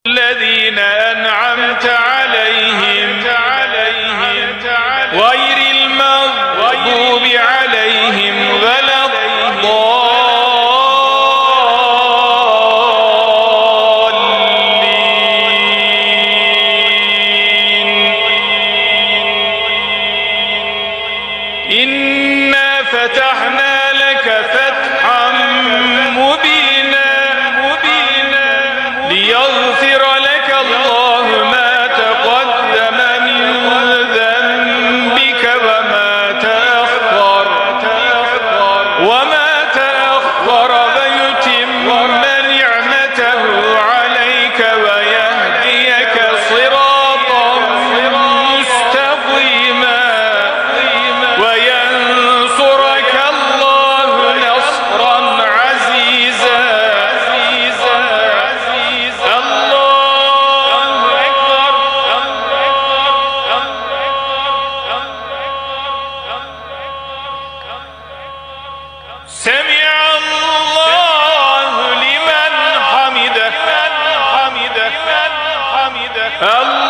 الذين أنعمت عليهم غير المغضوب عليهم ولا الضالين. إنا فتحنا لك فتحا مبينا ليغفر لك الله ما تقدم من ذنبك وما تأخر ويتم نعمته عليك ويهديك صراطا مستقيما وينصرك الله نصرا عزيزا. سمع الله لمن حمده. الله